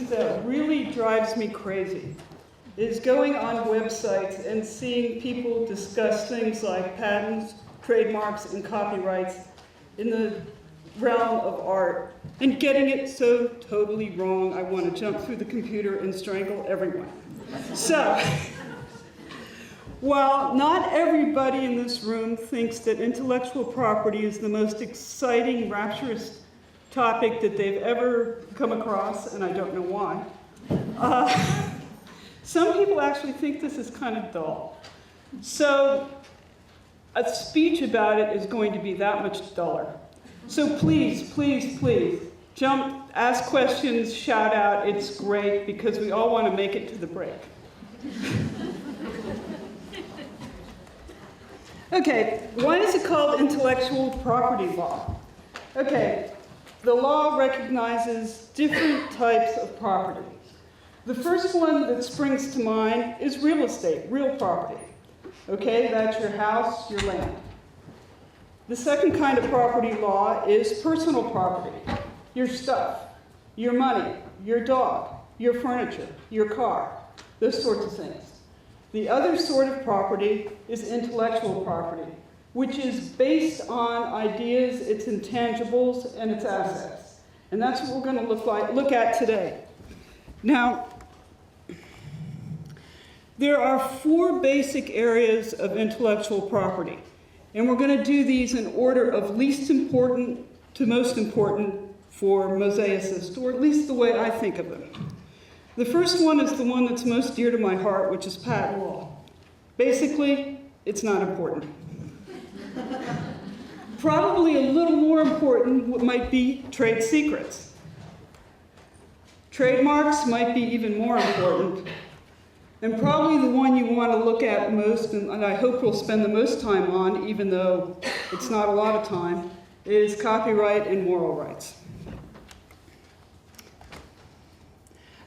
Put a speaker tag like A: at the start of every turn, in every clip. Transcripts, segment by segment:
A: things that really drives me crazy is going on websites and seeing people discuss things like patents, trademarks, and copyrights in the realm of art and getting it so totally wrong I want to jump through the computer and strangle everyone. So, while not everybody in this room thinks that intellectual property is the most exciting, rapturous topic that they've ever come across, and I don't know why, some people actually think this is kind of dull. So a speech about it is going to be that much duller. So please, please, please, jump, ask questions, shout out. It's great because we all want to make it to the break. Okay, why is it called intellectual property law? Okay, the law recognizes different types of property. The first one that springs to mind is real estate, real property. Okay, that's your house, your land. The second kind of property law is personal property, your stuff, your money, your dog, your furniture, your car, those sorts of things. The other sort of property is intellectual property, which is based on ideas, its intangibles, and its assets. And that's what we're going to look at today. Now, there are 4 basic areas of intellectual property, and we're going to do these in order of least important to most important for Mosaicists, or at least the way I think of them. The first one is the one that's most dear to my heart, which is patent law. Basically, it's not important. Probably a little more important might be trade secrets. Trademarks might be even more important. And probably the one you want to look at most, and I hope we'll spend the most time on, even though it's not a lot of time, is copyright and moral rights.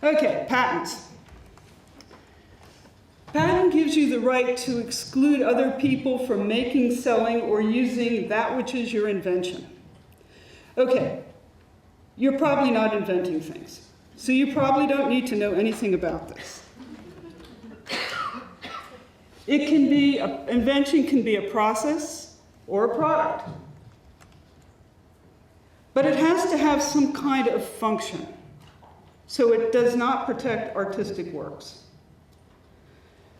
A: Okay, patents. Patent gives you the right to exclude other people from making, selling, or using that which is your invention. Okay, you're probably not inventing things, so you probably don't need to know anything about this. It can be, invention can be a process or a product, but it has to have some kind of function. So it does not protect artistic works.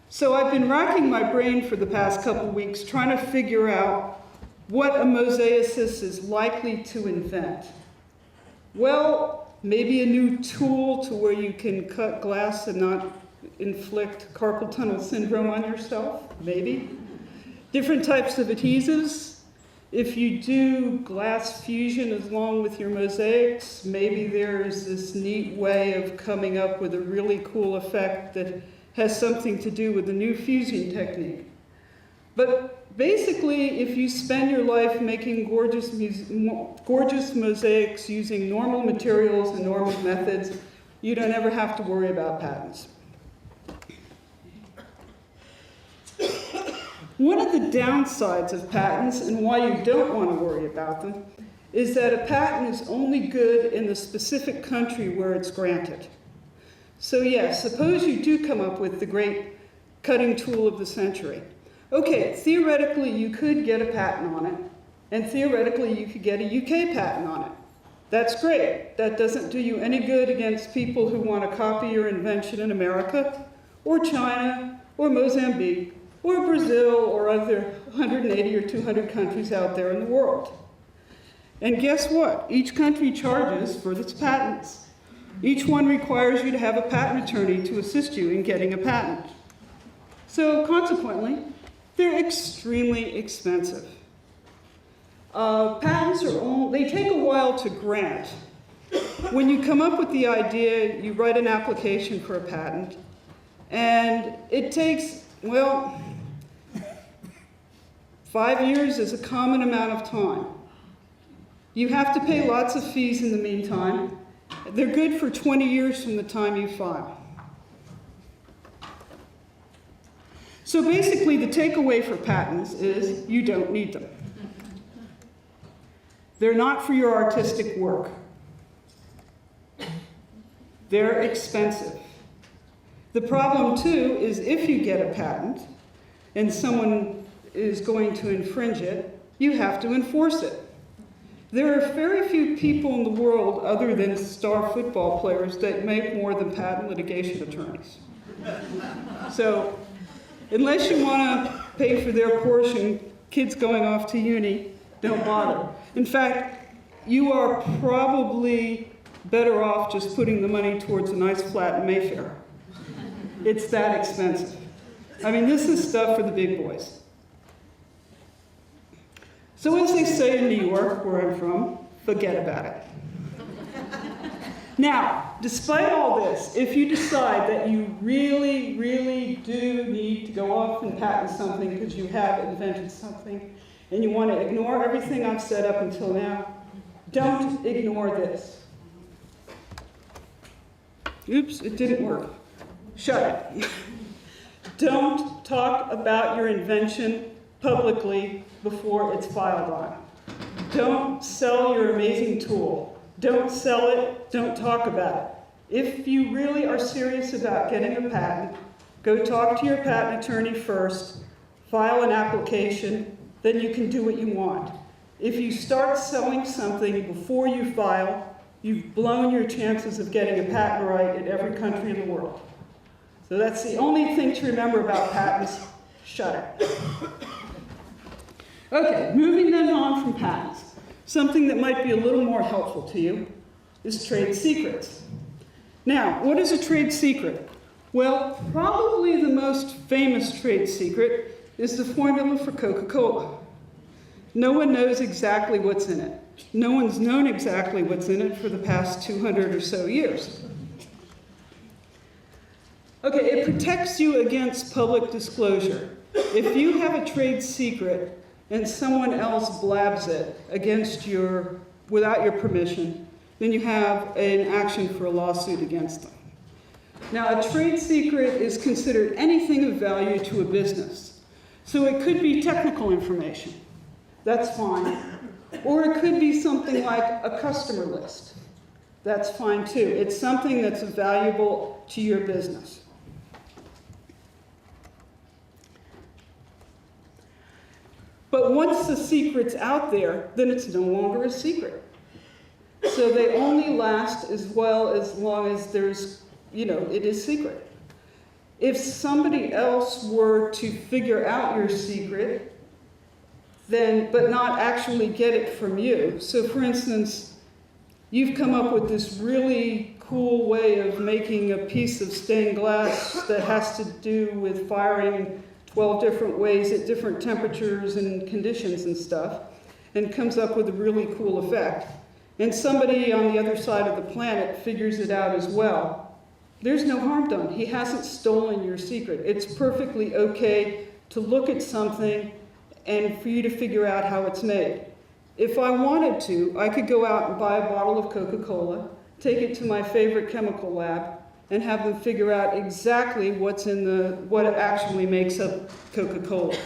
A: So I've been racking my brain for the past couple weeks trying to figure out what a mosaicist is likely to invent. Well, maybe a new tool to where you can cut glass and not inflict carpal tunnel syndrome on yourself, maybe. Different types of adhesives. If you do glass fusion along with your mosaics, maybe there's this neat way of coming up with a really cool effect that has something to do with the new fusion technique. But basically, if you spend your life making gorgeous mosaics using normal materials and normal methods, you don't ever have to worry about patents. One of the downsides of patents, and why you don't want to worry about them, is that a patent is only good in the specific country where it's granted. So yes, suppose you do come up with the great cutting tool of the century. Okay, theoretically you could get a patent on it, and theoretically you could get a UK patent on it. That's great. That doesn't do you any good against people who want to copy your invention in America, or China, or Mozambique, or Brazil, or other 180 or 200 countries out there in the world. And guess what? Each country charges for its patents. Each one requires you to have a patent attorney to assist you in getting a patent. So consequently, they're extremely expensive. Patents they take a while to grant. When you come up with the idea, you write an application for a patent, and it takes, well, 5 years is a common amount of time. You have to pay lots of fees in the meantime. They're good for 20 years from the time you file. So basically, the takeaway for patents is you don't need them. They're not for your artistic work. They're expensive. The problem, too, is if you get a patent and someone is going to infringe it, you have to enforce it. There are very few people in the world, other than star football players, that make more than patent litigation attorneys. So, unless you want to pay for their portion, kids going off to uni, don't bother. In fact, you are probably better off just putting the money towards a nice flat in Mayfair. It's that expensive. I mean, this is stuff for the big boys. So as they say in New York, where I'm from, forget about it. Now, despite all this, if you decide that you really, really do need to go off and patent something because you have invented something, and you want to ignore everything I've said up until now, don't ignore this. Oops, it didn't work. Shut it. Don't talk about your invention publicly before it's filed on. Don't sell your amazing tool. Don't sell it, don't talk about it. If you really are serious about getting a patent, go talk to your patent attorney first, file an application, then you can do what you want. If you start selling something before you file, you've blown your chances of getting a patent right in every country in the world. So that's the only thing to remember about patents. Shut it. Okay, moving then on from patents. Something that might be a little more helpful to you is trade secrets. Now, what is a trade secret? Well, probably the most famous trade secret is the formula for Coca-Cola. No one knows exactly what's in it. No one's known exactly what's in it for the past 200 or so years. Okay, it protects you against public disclosure. If you have a trade secret and someone else blabs it without your permission, then you have an action for a lawsuit against them. Now, a trade secret is considered anything of value to a business. So it could be technical information. That's fine. Or it could be something like a customer list. That's fine too. It's something that's valuable to your business. But once the secret's out there, then it's no longer a secret. So they only last as long as there's, it is secret. If somebody else were to figure out your secret, but not actually get it from you. So for instance, you've come up with this really cool way of making a piece of stained glass that has to do with firing 12 different ways at different temperatures and conditions and stuff, and comes up with a really cool effect. And somebody on the other side of the planet figures it out as well. There's no harm done. He hasn't stolen your secret. It's perfectly okay to look at something and for you to figure out how it's made. If I wanted to, I could go out and buy a bottle of Coca-Cola, take it to my favorite chemical lab, and have them figure out exactly what actually makes up Coca-Cola.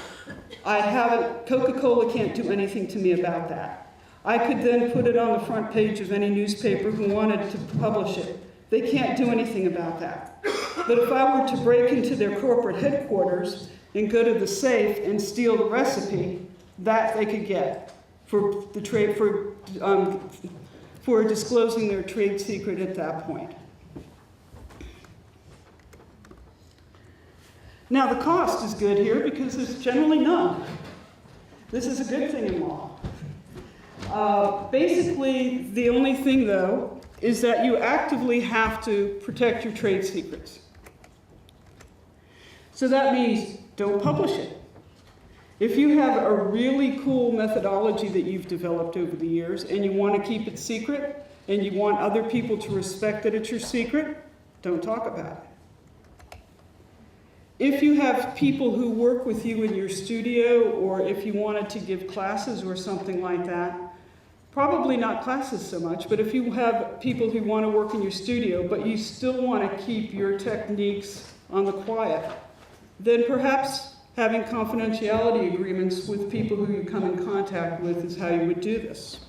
A: Coca-Cola can't do anything to me about that. I could then put it on the front page of any newspaper who wanted to publish it. They can't do anything about that. But if I were to break into their corporate headquarters and go to the safe and steal the recipe, that they could get for disclosing their trade secret at that point. Now, the cost is good here because there's generally none. This is a good thing in law. Basically, the only thing, though, is that you actively have to protect your trade secrets. So that means don't publish it. If you have a really cool methodology that you've developed over the years and you want to keep it secret and you want other people to respect that it's your secret, don't talk about it. If you have people who work with you in your studio, or if you wanted to give classes or something like that, probably not classes so much, but if you have people who want to work in your studio, but you still want to keep your techniques on the quiet, then perhaps having confidentiality agreements with people who you come in contact with is how you would do this.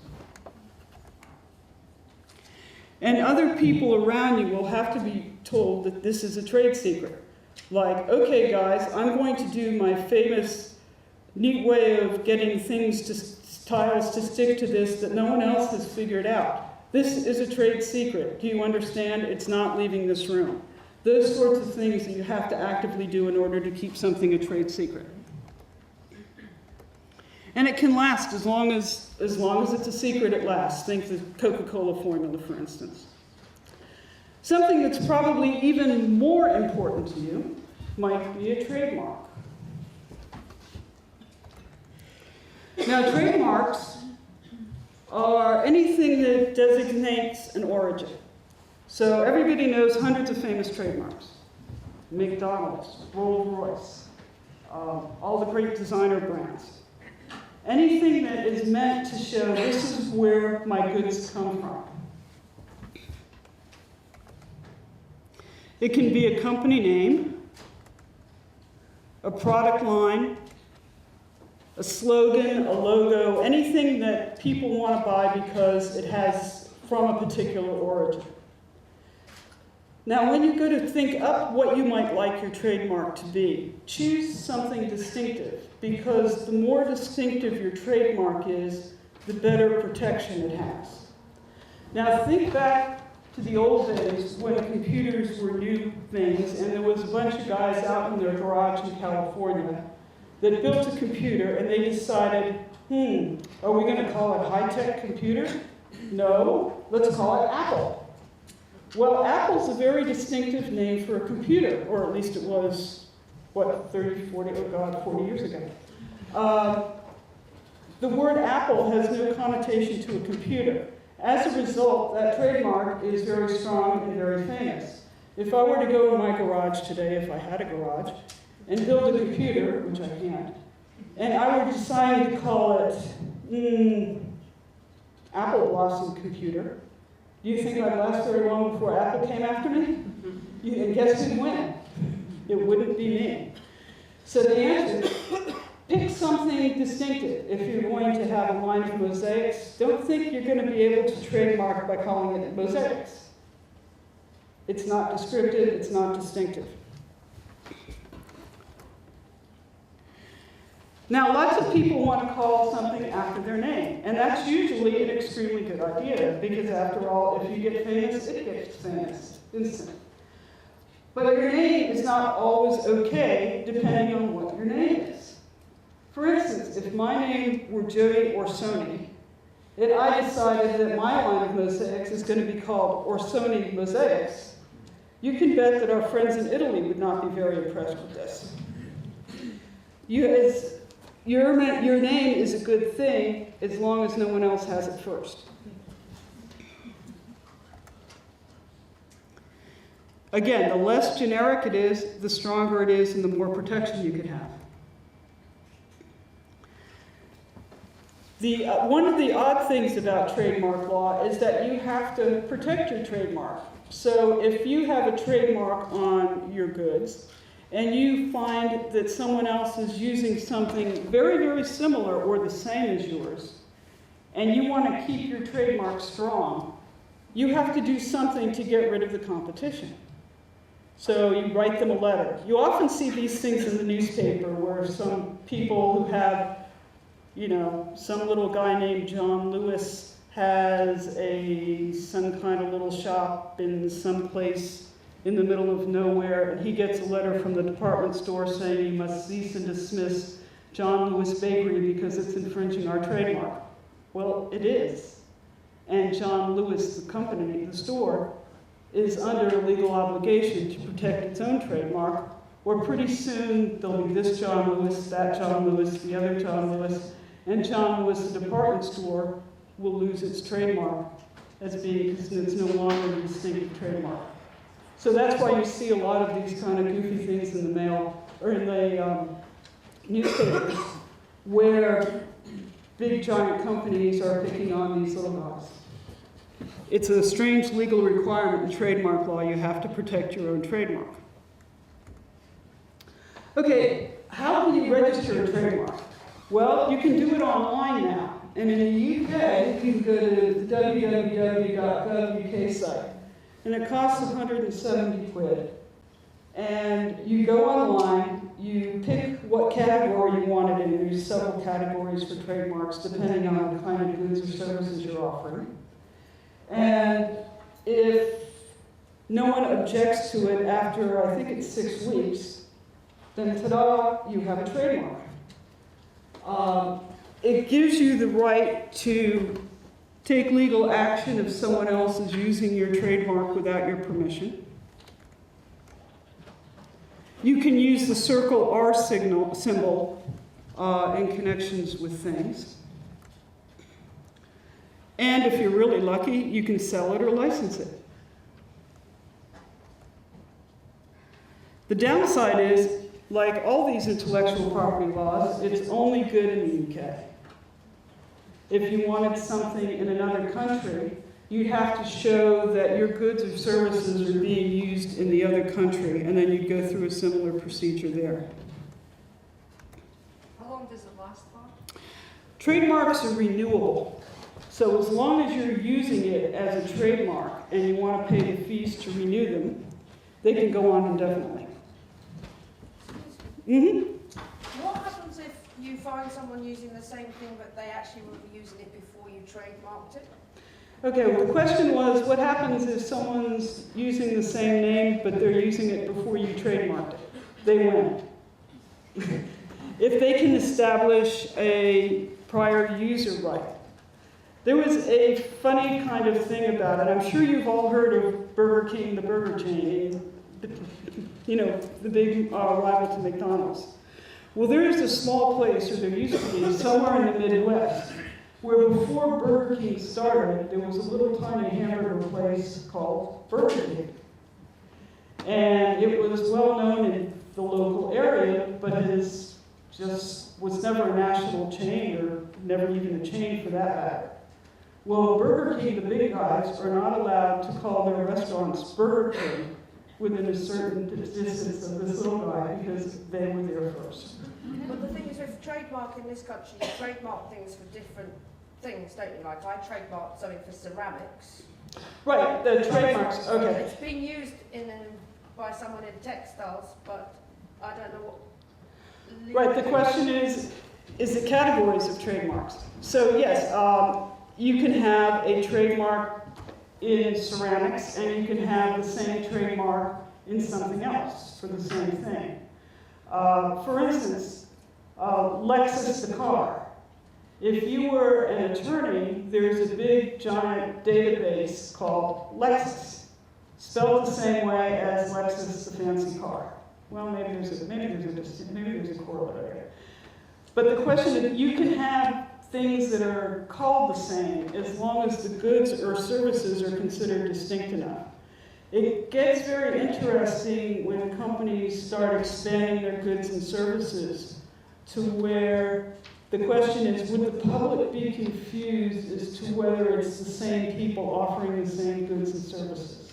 A: And other people around you will have to be told that this is a trade secret. Like, okay guys, I'm going to do my famous neat way of getting tiles to stick to this that no one else has figured out. This is a trade secret. Do you understand? It's not leaving this room. Those sorts of things that you have to actively do in order to keep something a trade secret. And it can last as long as it's a secret, it lasts. Think the Coca-Cola formula, for instance. Something that's probably even more important to you might be a trademark. Now, trademarks are anything that designates an origin. So everybody knows hundreds of famous trademarks. McDonald's, Rolls-Royce, all the great designer brands. Anything that is meant to show this is where my goods come from. It can be a company name, a product line, a slogan, a logo, anything that people want to buy because it has from a particular origin. Now, when you go to think up what you might like your trademark to be, choose something distinctive, because the more distinctive your trademark is, the better protection it has. Now, think back to the old days when computers were new things, and there was a bunch of guys out in their garage in California that built a computer, and they decided, are we going to call it high-tech computer? No, let's call it Apple. Well, Apple's a very distinctive name for a computer, or at least it was, what, 30, 40, oh God, 40 years ago. The word Apple has no connotation to a computer. As a result, that trademark is very strong and very famous. If I were to go in my garage today, if I had a garage, and build a computer, which I can't, and I were deciding to call it Apple Blossom Computer, do you think I'd last very long before Apple came after me? And guess who'd win? It wouldn't be me. So the answer is, pick something distinctive. If you're going to have a line of mosaics, don't think you're going to be able to trademark by calling it mosaics. It's not descriptive, it's not distinctive. Now, lots of people want to call something after their name, and that's usually an extremely good idea, because after all, if you get famous, it gets famous instantly. But your name is not always okay, depending on what your name is. For instance, if my name were Jody or Sony, and I decided that my line of mosaics is going to be called Orsoni Mosaics, you can bet that our friends in Italy would not be very impressed with this. Your name is a good thing as long as no one else has it first. Again, the less generic it is, the stronger it is and the more protection you could have. One of the odd things about trademark law is that you have to protect your trademark. So if you have a trademark on your goods, and you find that someone else is using something very, very similar or the same as yours, and you want to keep your trademark strong, you have to do something to get rid of the competition. So you write them a letter. You often see these things in the newspaper where some people who have, some little guy named John Lewis has some kind of little shop in some place in the middle of nowhere, and he gets a letter from the department store saying he must cease and dismiss John Lewis Bakery because it's infringing our trademark. Well, it is. And John Lewis, the company, the store, is under a legal obligation to protect its own trademark, or pretty soon there'll be this John Lewis, that John Lewis, the other John Lewis, and John Lewis, the department store, will lose its trademark as being, because it's no longer a distinctive trademark. So that's why you see a lot of these kind of goofy things in the mail, or in the newspapers, where big giant companies are picking on these little guys. It's a strange legal requirement in trademark law. You have to protect your own trademark. Okay, how can you register a trademark? Well, you can do it online now. And in the UK, you can go to the www.gov.uk site, and it costs 170 quid. And you go online, you pick what category you want it in. There's several categories for trademarks depending on the kind of goods or services you're offering. And if no one objects to it after, I think it's 6 weeks, then ta-da, you have a trademark. It gives you the right to take legal action if someone else is using your trademark without your permission. You can use the circle R symbol in connections with things. And if you're really lucky, you can sell it or license it. The downside is, like all these intellectual property laws, it's only good in the UK. If you wanted something in another country, you'd have to show that your goods or services are being used in the other country, and then you'd go through a similar procedure there.
B: How long does it last for?
A: Trademarks are renewable. So as long as you're using it as a trademark and you want to pay the fees to renew them, they can go on indefinitely.
B: What happens if you find someone using the same thing but they actually were using it before you trademarked it?
A: Okay, well the question was, what happens if someone's using the same name but they're using it before you trademarked it? They win. If they can establish a prior user right. There was a funny kind of thing about it. I'm sure you've all heard of Burger King, the burger chain, you know, the big rival to McDonald's. Well, there is a small place, or there used to be, somewhere in the Midwest, where before Burger King started, there was a little tiny hamburger place called Burger King. And it was well known in the local area, but it was never a national chain, or never even a chain for that matter. Well, Burger King, the big guys, are not allowed to call their restaurants Burger King within a certain distance of this little guy because they were there first.
B: But the thing is, with trademark in this country, you trademark things for different things, don't you? Like, I trademarked something for ceramics.
A: Right, the trademarks, okay.
B: It's being used by someone in textiles, but I don't know what...
A: Right, the question is the categories of trademarks. So yes, you can have a trademark in ceramics, and you can have the same trademark in something else for the same thing. For instance, Lexus the car. If you were an attorney, there's a big giant database called Lexus, spelled the same way as Lexus the fancy car. Well, maybe there's a corollary there. But the question is, you can have things that are called the same as long as the goods or services are considered distinct enough. It gets very interesting when companies start expanding their goods and services to where the question is, would the public be confused as to whether it's the same people offering the same goods and services?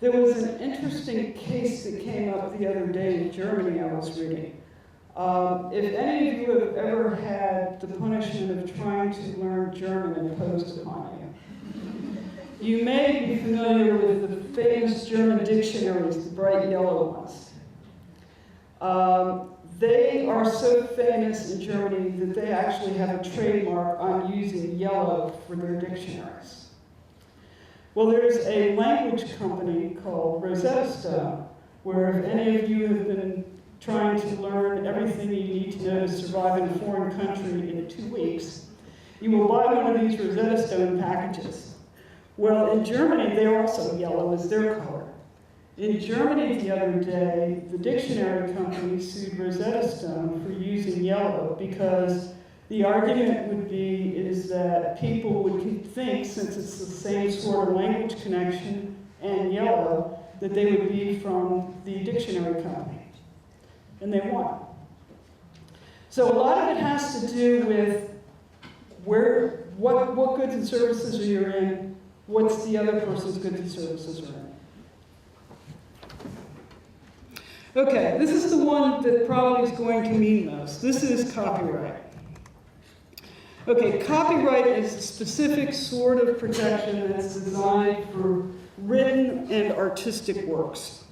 A: There was an interesting case that came up the other day in Germany I was reading. If any of you have ever had the punishment of trying to learn German imposed upon you, you may be familiar with the famous German dictionaries, the bright yellow ones. They are so famous in Germany that they actually have a trademark on using yellow for their dictionaries. Well, there's a language company called Rosetta Stone, where if any of you have been trying to learn everything you need to know to survive in a foreign country in 2 weeks, you will buy one of these Rosetta Stone packages. Well, in Germany, they're also yellow as their color. In Germany the other day, the dictionary company sued Rosetta Stone for using yellow because the argument would be is that people would think, since it's the same sort of language connection and yellow, that they would be from the dictionary company. And they won. So a lot of it has to do with what goods and services are you in, what's the other person's goods and services are in. Okay, this is the one that probably is going to mean most. This is copyright. Okay, copyright is a specific sort of protection that's designed for written and artistic works.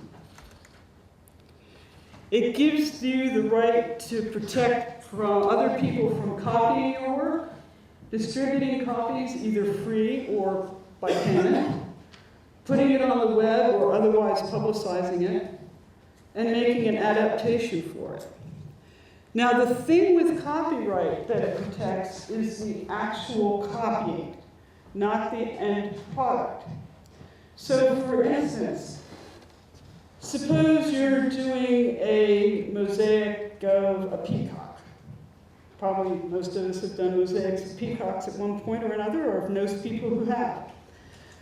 A: It gives you the right to protect from other people from copying your work, distributing copies either free or by payment, putting it on the web or otherwise publicizing it, and making an adaptation for it. Now, the thing with copyright that it protects is the actual copying, not the end product. So, for instance, suppose you're doing a mosaic of a peacock. Probably most of us have done mosaics of peacocks at one point or another, or knows people who have.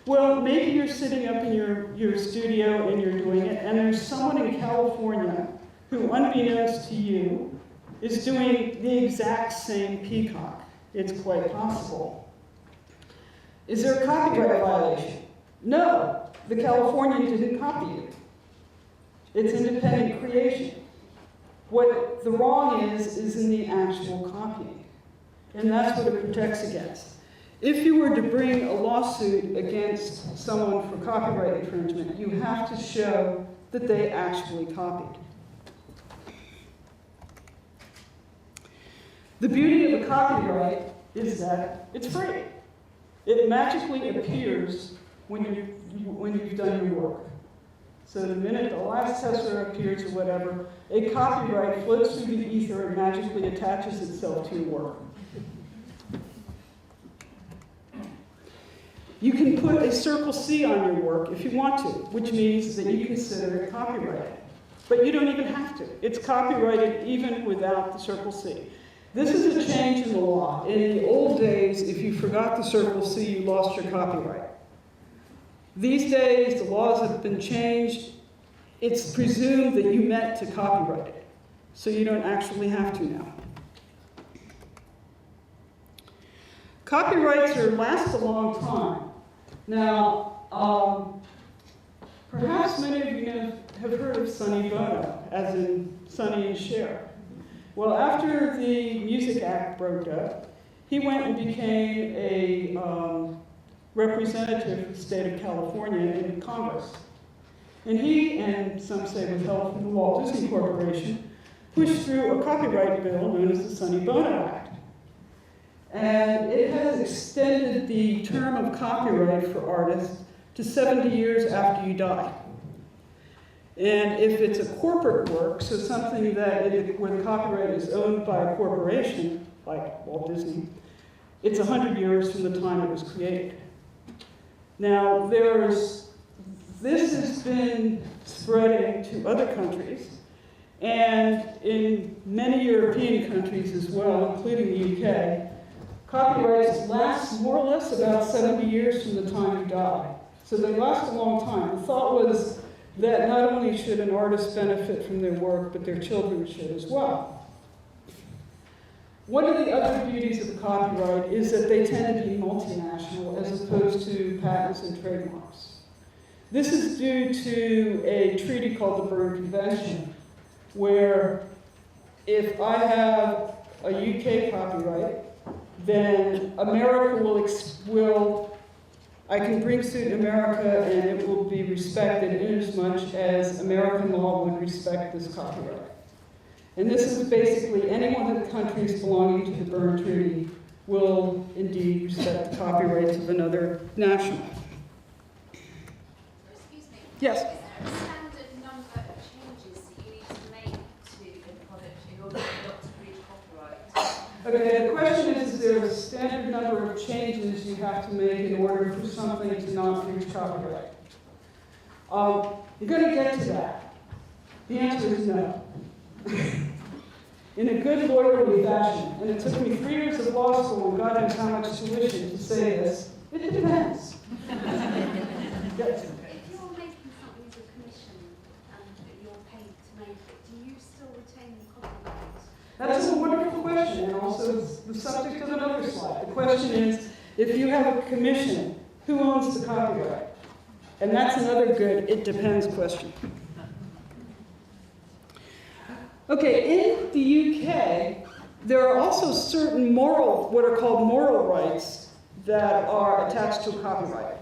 A: Well, maybe you're sitting up in your studio and you're doing it, and there's someone in California who, unbeknownst to you, is doing the exact same peacock. It's quite possible. Is there a copyright violation? No, the Californian didn't copy you. It's independent creation. What the wrong is in the actual copying. And that's what it protects against. If you were to bring a lawsuit against someone for copyright infringement, you have to show that they actually copied. The beauty of a copyright is that it's free. It magically appears when you've done your work. So the minute the last tessera appears or whatever, a copyright floats through the ether and magically attaches itself to your work. You can put a Circle C on your work if you want to, which means that you consider it copyrighted. But you don't even have to. It's copyrighted even without the Circle C. This is a change in the law. In the old days, if you forgot the Circle C, you lost your copyright. These days, the laws have been changed. It's presumed that you meant to copyright it, so you don't actually have to now. Copyrights last a long time. Now, perhaps many of you have heard of Sonny Bono, as in Sonny and Cher. Well, after the Music Act broke up, he went and became a representative of the state of California in Congress. And he, and some say with help from the Walt Disney Corporation, pushed through a copyright bill known as the Sonny Bono Act. And it has extended the term of copyright for artists to 70 years after you die. And if it's a corporate work, so something that where the copyright is owned by a corporation, like Walt Disney, it's 100 years from the time it was created. Now, this has been spreading to other countries, and in many European countries as well, including the UK, copyrights last more or less about 70 years from the time you die. So they last a long time. The thought was that not only should an artist benefit from their work, but their children should as well. One of the other beauties of copyright is that they tend to be multinational as opposed to patents and trademarks. This is due to a treaty called the Berne Convention, where if I have a UK copyright, then America I can bring suit in America and it will be respected inasmuch as American law would respect this copyright. And this is basically any one of the countries belonging to the Berne Treaty will indeed respect the copyrights of another national.
C: Excuse me.
A: Yes?
C: Is there a standard number of changes that you need to make to a product in order not to breach copyright?
A: Okay, the question is there a standard number of changes you have to make in order for something to not breach copyright? You're going to get to that. The answer is no. In a good lawyerly fashion, and it took me 3 years of law school and God knows how much tuition to say this, it depends. Yes.
C: If you're making something as a commission and you're paid to make it, do you still retain the copyright?
A: That's a wonderful question, and also the subject of another slide. The question is, if you have a commission, who owns the copyright? And that's another good it depends question. Okay, in the UK, There are also certain moral, what are called moral rights, that are attached to a copyright.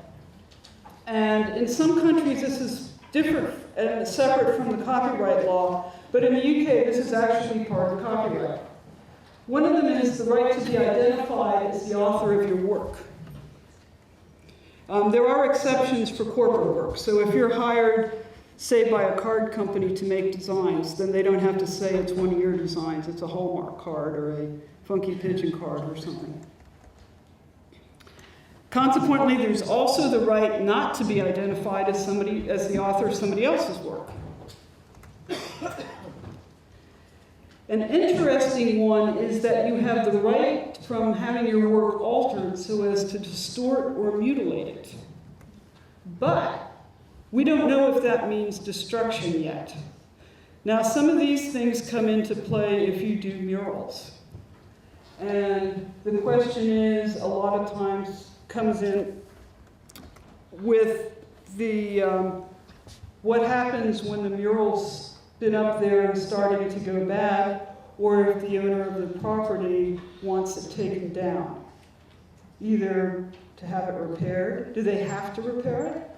A: And in some countries this is different and separate from the copyright law, but in the UK this is actually part of copyright. One of them is the right to be identified as the author of your work. There are exceptions for corporate work, so if you're hired, say, by a card company to make designs, then they don't have to say it's one of your designs, it's a Hallmark card or a Funky Pigeon card or something. Consequently, there's also the right not to be identified as the author of somebody else's work. An interesting one is that you have the right from having your work altered so as to distort or mutilate it. But we don't know if that means destruction yet. Now, some of these things come into play if you do murals. And the question is, a lot of times comes in with the, what happens when the mural's been up there and starting to go bad, or if the owner of the property wants it taken down. Either to have it repaired. Do they have to repair it?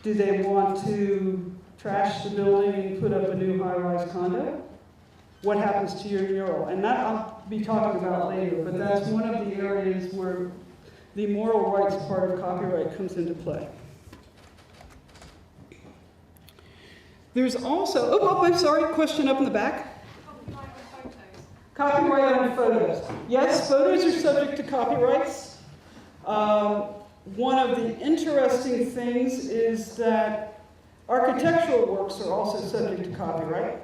A: Do they want to trash the building and put up a new high-rise condo? What happens to your mural? And that I'll be talking about later, but that's one of the areas where the moral rights part of copyright comes into play. There's also, I'm sorry, question up in the back.
C: Copyright on photos.
A: Copyright on photos. Yes, photos are subject to copyrights. One of the interesting things is that architectural works are also subject to copyright.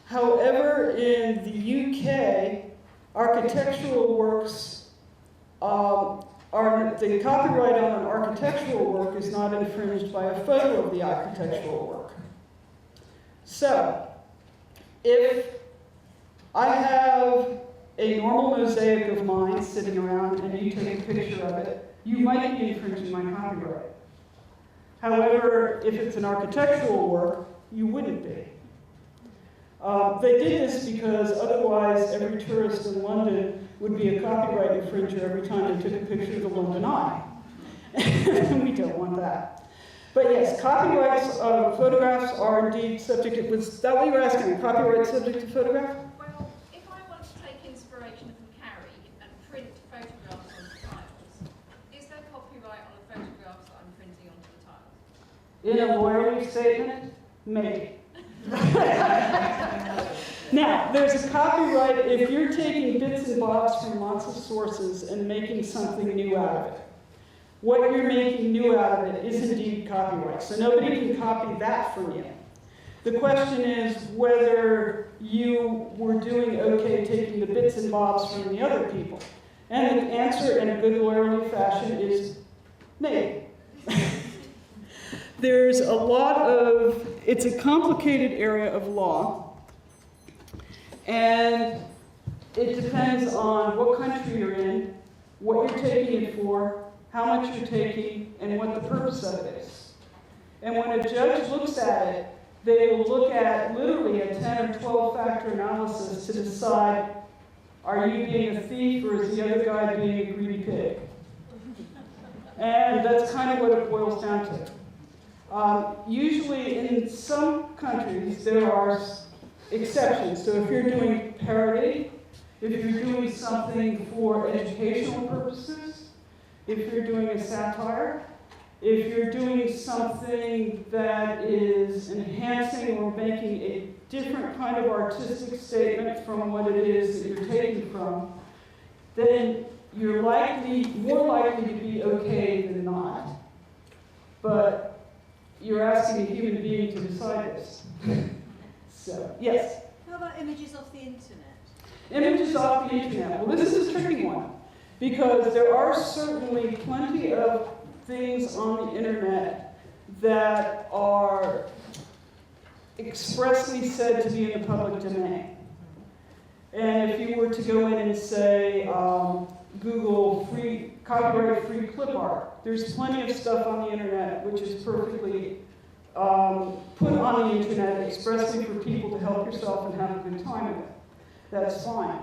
A: However, in the UK, architectural works the copyright on an architectural work is not infringed by a photo of the architectural work. So, if I have a normal mosaic of mine sitting around and you take a picture of it, you might be infringing my copyright. However, if it's an architectural work, you wouldn't be. They did this because otherwise every tourist in London would be a copyright infringer every time they took a picture of the London Eye. We don't want that. But yes, copyrights of photographs are indeed subject to, was that what you were asking? Copyright subject to photograph?
C: Well, if I want to take inspiration from Carrie and print photographs on tiles, is there copyright on the photographs that I'm printing onto the tiles?
A: In a lawyerly statement? Maybe. Now, there's a copyright if you're taking bits and bobs from lots of sources and making something new out of it. What you're making new out of it is indeed copyright, so nobody can copy that from you. The question is whether you were doing okay taking the bits and bobs from the other people. And the answer in a good lawyerly fashion is maybe. There's a lot of, it's a complicated area of law, and it depends on what country you're in, what you're taking it for, how much you're taking, and what the purpose of it is. And when a judge looks at it, they will look at literally a 10 or 12 factor analysis to decide, are you being a thief or is the other guy being a greedy pig? And that's kind of what it boils down to. Usually in some countries there are exceptions. So if you're doing parody, if you're doing something for educational purposes, if you're doing a satire, if you're doing something that is enhancing or making a different kind of artistic statement from what it is that you're taking from, then you're more likely to be okay than not. But you're asking a human being to decide this. So, yes?
D: How about images off the internet?
A: Images off the internet. Well, this is a tricky one, because there are certainly plenty of things on the internet that are expressly said to be in the public domain. And if you were to go in and say, Google copyright-free clip art, there's plenty of stuff on the internet which is perfectly put on the internet expressly for people to help yourself and have a good time with it. that's fine.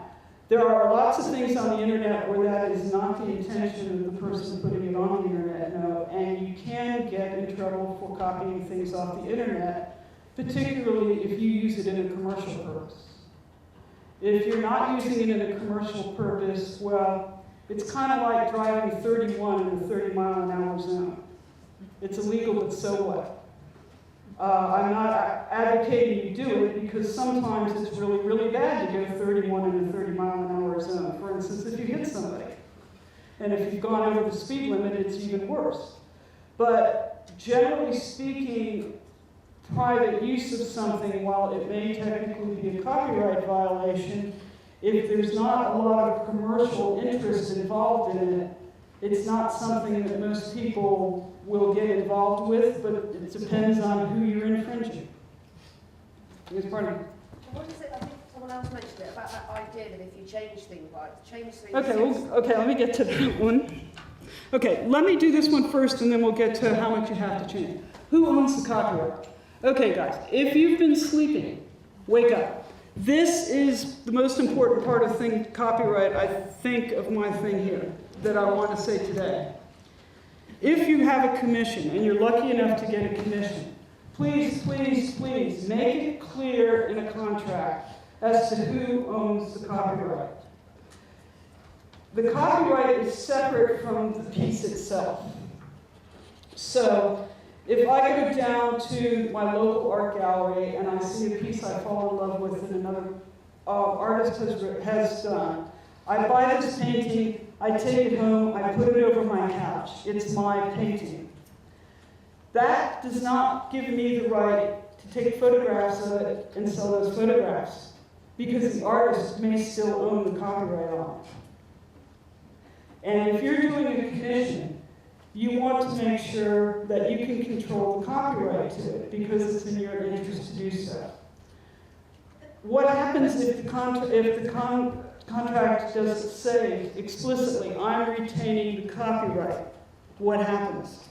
A: There are lots of things on the internet where that is not the intention of the person putting it on the internet, no, and you can get in trouble for copying things off the internet, particularly if you use it in a commercial purpose. If you're not using it in a commercial purpose, well, it's kind of like driving 31 in a 30-mile-an-hour zone. It's illegal, but so what? I'm not advocating you do it because sometimes it's really, really bad to go 31 in a 30-mile-an-hour zone. For instance, if you hit somebody. And if you've gone over the speed limit, it's even worse. But generally speaking, private use of something, while it may technically be a copyright violation, if there's not a lot of commercial interest involved in it, it's not something that most people will get involved with, but it depends on who you're infringing. Yes, pardon me.
B: What is it? I think someone else mentioned it about that idea that if you change things,
A: Okay, let me get to that one. Okay, let me do this one first, and then we'll get to how much you have to change. Who owns the copyright? Okay, guys, if you've been sleeping, wake up. This is the most important part of copyright, I think, of my thing here that I want to say today. If you have a commission, and you're lucky enough to get a commission, please, please, please make it clear in a contract as to who owns the copyright. The copyright is separate from the piece itself. So, if I go down to my local art gallery and I see a piece I fall in love with and another artist has done, I buy this painting, I take it home, I put it over my couch. It's my painting. That does not give me the right to take photographs of it and sell those photographs, because the artist may still own the copyright on it. And if you're doing a commission, you want to make sure that you can control the copyright to it, because it's in your interest to do so. What happens if the contract doesn't say explicitly, I'm retaining the copyright? What happens?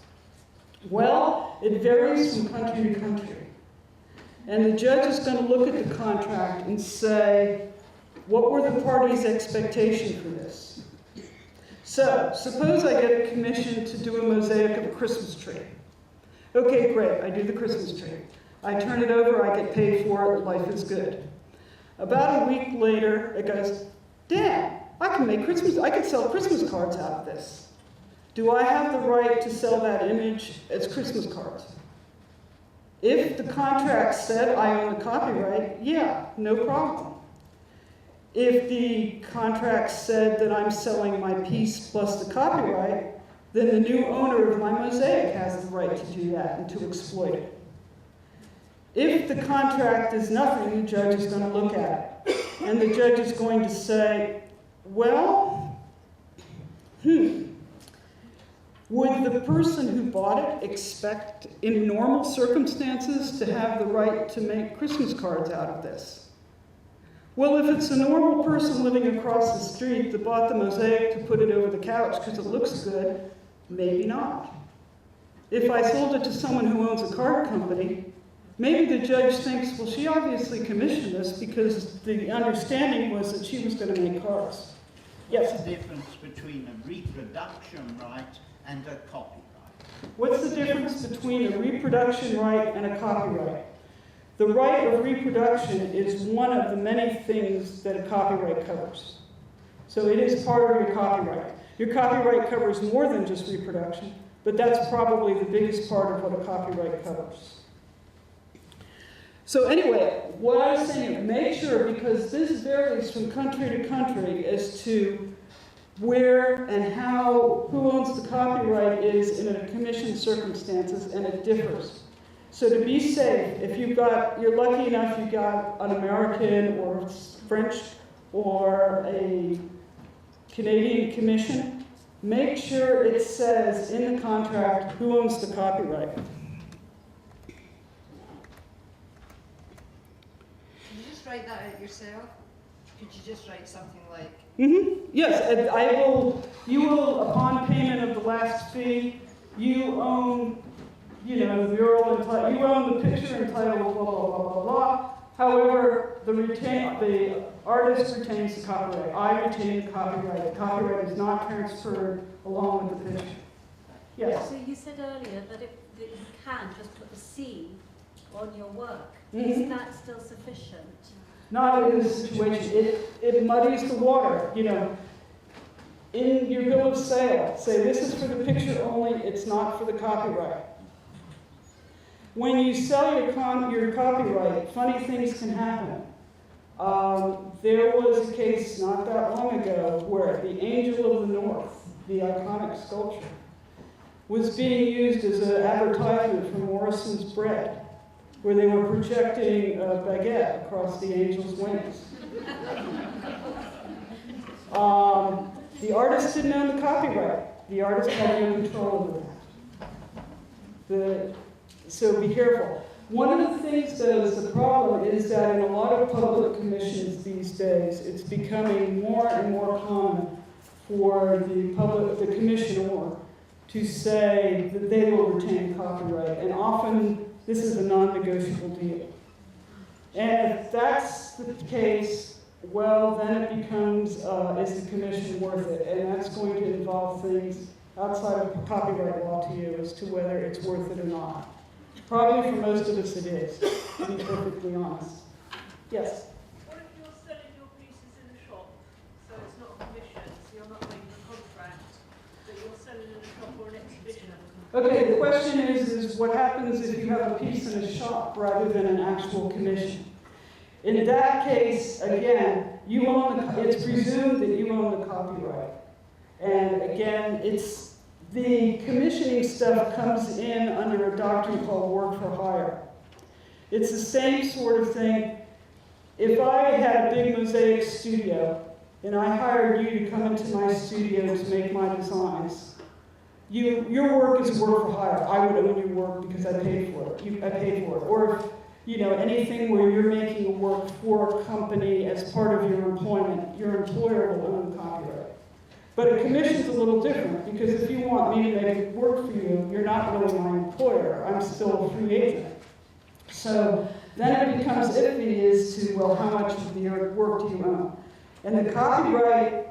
A: Well, it varies from country to country. And the judge is going to look at the contract and say, what were the parties' expectations for this? So, suppose I get a commission to do a mosaic of a Christmas tree. Okay, great, I do the Christmas tree. I turn it over, I get paid for it, life is good. About a week later, it goes, damn, I could sell Christmas cards out of this. Do I have the right to sell that image as Christmas cards? If the contract said I own the copyright, yeah, no problem. If the contract said that I'm selling my piece plus the copyright, then the new owner of my mosaic has the right to do that and to exploit it. If the contract is nothing, the judge is going to look at it. And the judge is going to say, well, would the person who bought it expect, in normal circumstances, to have the right to make Christmas cards out of this? Well, if it's a normal person living across the street that bought the mosaic to put it over the couch because it looks good, maybe not. If I sold it to someone who owns a card company, maybe the judge thinks, well, she obviously commissioned this because the understanding was that she was going to make cards. Yes?
E: What's the difference between a reproduction right and a copyright?
A: What's the difference between a reproduction right and a copyright? The right of reproduction is one of the many things that a copyright covers. So it is part of your copyright. Your copyright covers more than just reproduction, but that's probably the biggest part of what a copyright covers. So anyway, what I was saying, make sure, because this varies from country to country as to where and how, who owns the copyright is in a commission circumstances, and it differs. So to be safe, if you're lucky enough you got an American or French or a Canadian commission, make sure it says in the contract who owns the copyright.
D: Write that out yourself? Could you just write something like?
A: Yes, and you will, upon payment of the last fee, you own, the mural and you own the picture entitled blah, blah, blah, blah, blah. However, the artist retains the copyright. I retain the copyright. The copyright is not transferred along with the picture. Yes?
F: So you said earlier that you can just put the C on your work.
A: Mhm.
F: Is that still sufficient?
A: Not in this situation. It muddies the water, you know. In your bill of sale, say this is for the picture only, it's not for the copyright. When you sell your copyright, funny things can happen. There was a case not that long ago where the Angel of the North, the iconic sculpture, was being used as an advertisement for Morrison's Bread, where they were projecting a baguette across the angel's wings. The artist didn't own the copyright. The artist had no control over that. So be careful. One of the things that is the problem is that in a lot of public commissions these days, it's becoming more and more common for the commissioner to say that they will retain copyright. And often this is a non-negotiable deal. And if that's the case, well, then it becomes, is the commission worth it? And that's going to involve things outside of copyright law to you as to whether it's worth it or not. Probably for most of us it is, to be perfectly honest. Yes?
G: What if you're selling your pieces in a shop, so it's not a commission, so you're not making a contract, but you're selling in a shop or an exhibition?
A: Okay, the question is what happens if you have a piece in a shop rather than an actual commission? In that case, again, you own it's presumed that you own the copyright. And again, the commissioning stuff comes in under a doctrine called work for hire. It's the same sort of thing. If I had a big mosaic studio and I hired you to come into my studio to make my designs, your work is work for hire. I would own your work because I paid for it. I paid for it. Or you know, anything where you're making work for a company as part of your employment, your employer will own the copyright. But a commission's a little different, because if you want me to make work for you, you're not really my employer. I'm still a free agent. So then it becomes iffy as to, well, how much of the work do you own? And the copyright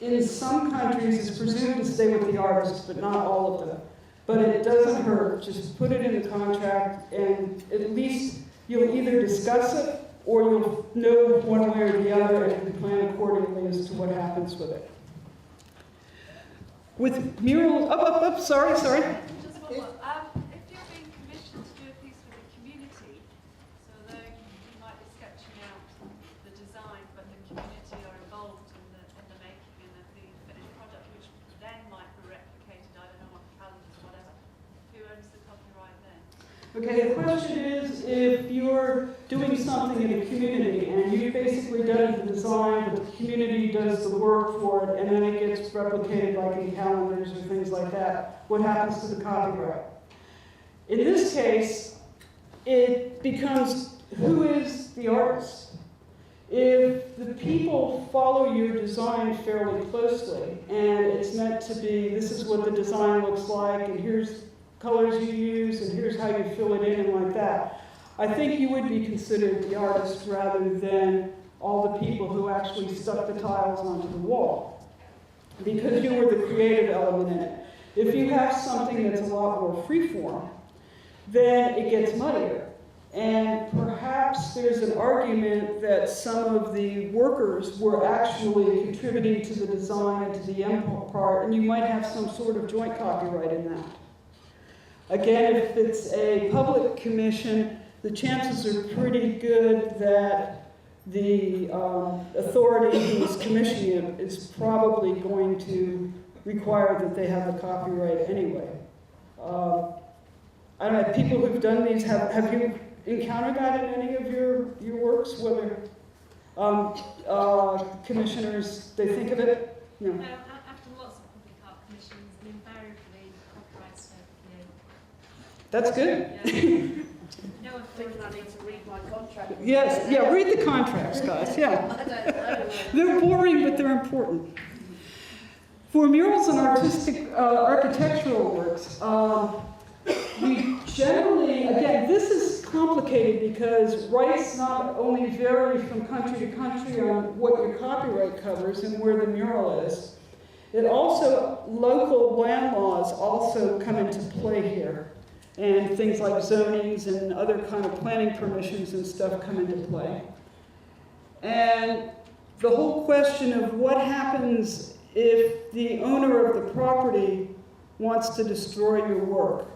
A: in some countries is presumed to stay with the artist, but not all of them. But it doesn't hurt. Just put it in the contract, and at least you'll either discuss it or you'll know one way or the other and can plan accordingly as to what happens with it. With murals, sorry.
C: Just one more. If you're being commissioned to do a piece for the community, so though you might be sketching out the design, but the community are involved in the making and the finished product, which then might be replicated, I don't know, on calendars or whatever. Who owns the copyright then?
A: Okay, the question is, if you're doing something in a community and you've basically done the design, but the community does the work for it, and then it gets replicated like in calendars or things like that, what happens to the copyright? In this case, it becomes, who is the artist? If the people follow your design fairly closely, and it's meant to be, this is what the design looks like, and here's colors you use, and here's how you fill it in, and like that, I think you would be considered the artist rather than all the people who actually stuck the tiles onto the wall, because you were the creative element in it. If you have something that's a lot more freeform, then it gets muddier. And perhaps there's an argument that some of the workers were actually contributing to the design and to the end part, and you might have some sort of joint copyright in that. Again, if it's a public commission, the chances are pretty good that the authority who's commissioning it is probably going to require that they have the copyright anyway. I don't know, people who've done these, have you encountered that in any of your works, whether commissioners, they think of it? No.
F: After lots of public art commissions, and invariably copyrights are,
A: That's good.
F: yeah. No
B: I think I need to read my contract.
A: Yes, yeah, read the contracts, guys, yeah.
B: I don't know.
A: They're boring, but they're important. For murals and architectural works, we generally, again, this is complicated because rights not only vary from country to country on what your copyright covers and where the mural is, it also, local land laws also come into play here. And things like zonings and other kind of planning permissions and stuff come into play. And the whole question of what happens if the owner of the property wants to destroy your work.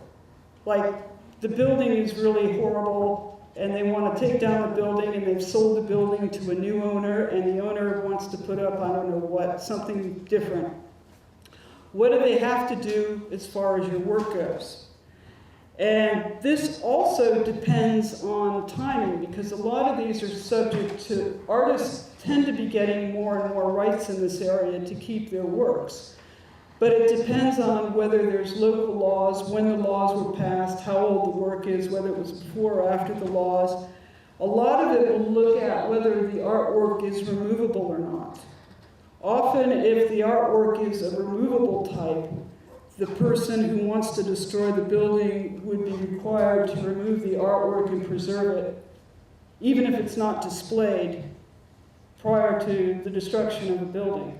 A: Like, the building is really horrible, and they want to take down the building, and they've sold the building to a new owner, and the owner wants to put up, I don't know what, something different. What do they have to do as far as your work goes? And this also depends on timing, because a lot of these are subject to, artists tend to be getting more and more rights in this area to keep their works. But it depends on whether there's local laws, when the laws were passed, how old the work is, whether it was before or after the laws. A lot of it will look at whether the artwork is removable or not. Often, if the artwork is a removable type, the person who wants to destroy the building would be required to remove the artwork and preserve it, even if it's not displayed prior to the destruction of the building.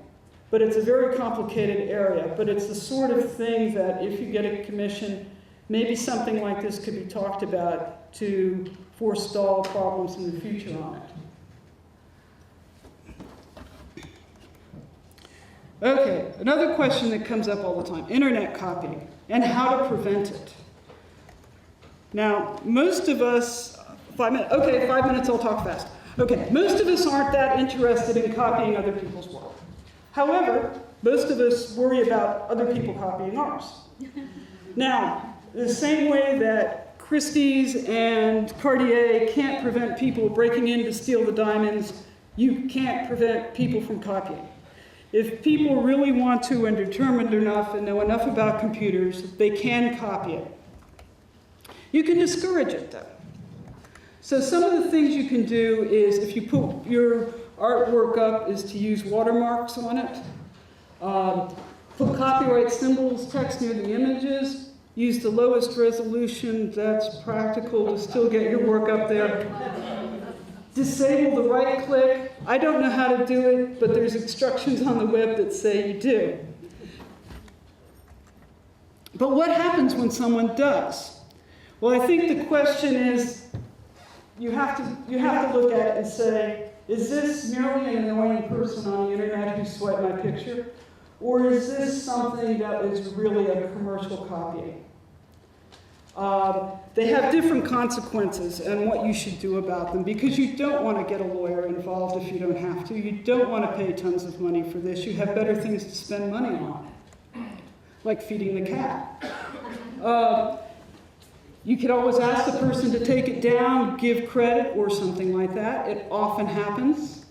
A: But it's a very complicated area, but it's the sort of thing that if you get a commission, maybe something like this could be talked about to forestall problems in the future on it. Okay, another question that comes up all the time, internet copying and how to prevent it. Now, most of us, 5 minutes, okay, 5 minutes, I'll talk fast. Okay, most of us aren't that interested in copying other people's work. However, most of us worry about other people copying ours. Now, the same way that Christie's and Cartier can't prevent people breaking in to steal the diamonds, you can't prevent people from copying. If people really want to and determined enough and know enough about computers, they can copy it. You can discourage it, though. So some of the things you can do is, if you put your artwork up, is to use watermarks on it. Put copyright symbols, text near the images. Use the lowest resolution that's practical to still get your work up there. Disable the right click. I don't know how to do it, but there's instructions on the web that say you do. But what happens when someone does? Well, I think the question is, you have to look at it and say, is this merely an annoying person on the internet who swiped my picture? Or is this something that is really a commercial copying? They have different consequences and what you should do about them, because you don't want to get a lawyer involved if you don't have to. You don't want to pay tons of money for this. You have better things to spend money on, like feeding the cat. You could always ask the person to take it down, give credit, or something like that. It often happens.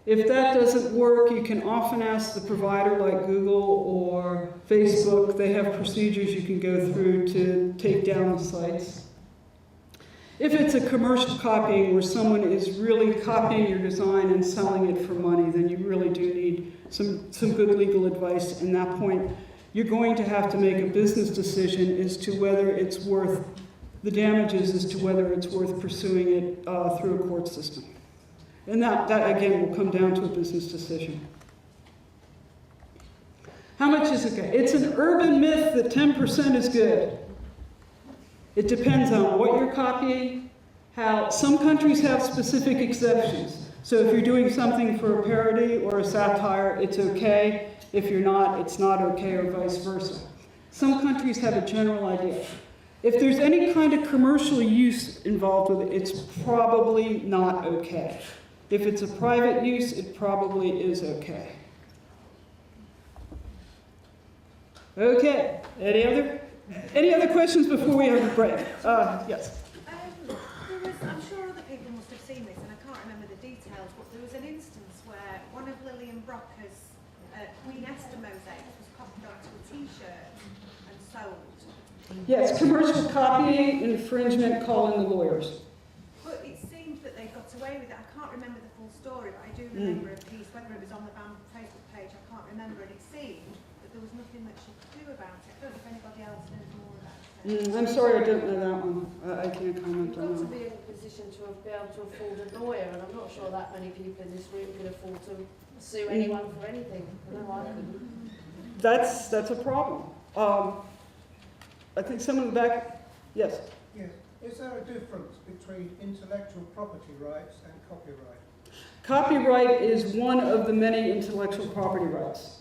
A: If that doesn't work, you can often ask the provider like Google or Facebook. They have procedures you can go through to take down the sites. If it's a commercial copying where someone is really copying your design and selling it for money, then you really do need some good legal advice. And at that point, you're going to have to make a business decision as to whether it's worth the damages, as to whether it's worth pursuing it through a court system. And that, again, will come down to a business decision. How much is it good? It's an urban myth that 10% is good. It depends on what you're copying, how some countries have specific exceptions. So if you're doing something for a parody or a satire, it's okay. If you're not, it's not okay, or vice versa. Some countries have a general idea. If there's any kind of commercial use involved with it, it's probably not okay. If it's a private use, it probably is okay. Okay, any other questions before we have a break? Yes.
H: I'm sure other people must have seen this, and I can't remember the details, but there was an instance where one of Lillian Brocker's Queen Esther mosaics was copied onto a T-shirt and sold.
A: Yes, commercial copying, infringement, call in the lawyers.
H: But it seemed that they got away with it. I can't remember the full story, but I do remember a piece, whether it was on the BAMM Facebook page, I can't remember, and it seemed that there was nothing that she could do about it. I don't know if anybody else knows more about it.
A: I'm sorry, I don't know that one. I can't comment
B: You've got
A: on
B: to
A: that.
B: be in a position to be able to afford a lawyer, and I'm not sure that many people in this room can afford to sue anyone for anything. I know I couldn't.
A: That's a problem. I think some in the back, yes.
I: Yes. Is there a difference between intellectual property rights and copyright?
A: Copyright is one of the many intellectual property rights.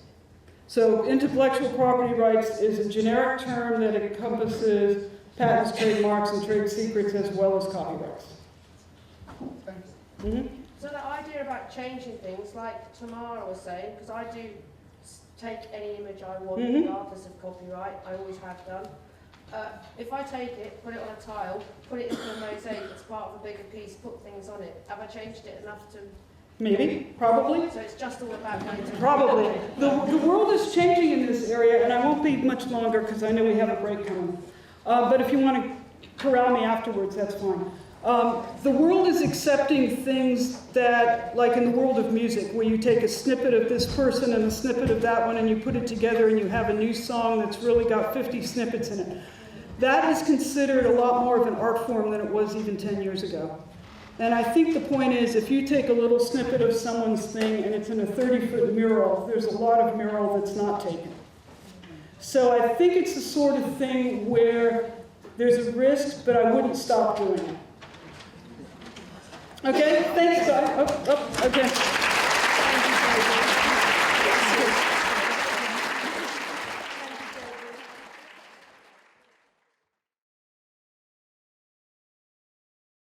A: So intellectual property rights is a generic term that encompasses patents, trademarks, and trade secrets as well as copyrights.
I: Thank you.
A: Mhm.
B: So the idea about changing things, like Tamara was saying, because I do take any image I want,
A: Mhm.
B: regardless of copyright, I always have done. If I take it, put it on a tile, put it into a mosaic, it's part of a bigger piece, put things on it, have I changed it enough to...
A: Maybe, probably.
B: So it's just all about going to...
A: Probably. The world is changing in this area, and I won't be much longer because I know we have a break coming. But if you want to corral me afterwards, that's fine. The world is accepting things that, like in the world of music, where you take a snippet of this person and a snippet of that one, and you put it together and you have a new song that's really got 50 snippets in it. That is considered a lot more of an art form than it was even 10 years ago. And I think the point is, if you take a little snippet of someone's thing and it's in a 30-foot mural, there's a lot of mural that's not taken. So I think it's the sort of thing where there's a risk, but I wouldn't stop doing it. Okay, thanks, guys. Okay.